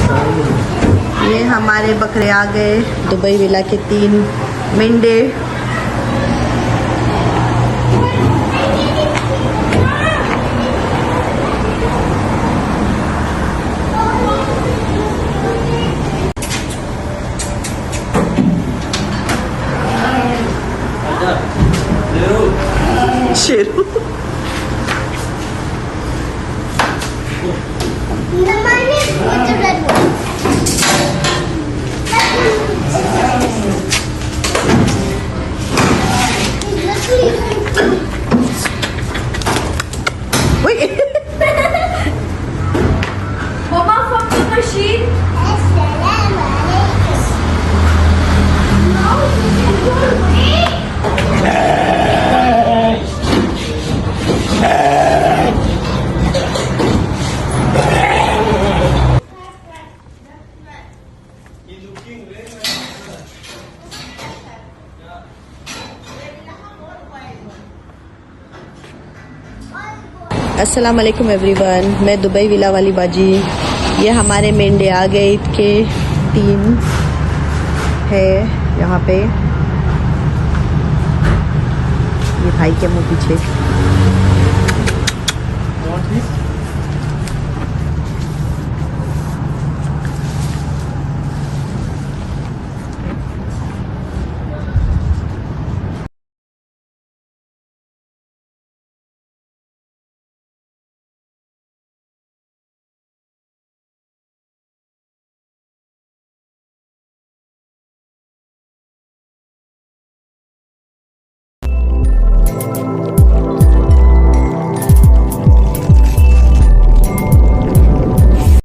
ये हमारे बकरे आ गए, दुबई विला के 3 Mendhe. Sheru Mama, fuck the machine. अस्सलाम वालेकुम एवरीवन, मैं दुबई विला वाली बाजी। ये हमारे मेंढे आ गए, ईद के 3 है यहाँ पे। ये भाई के मुँह पीछे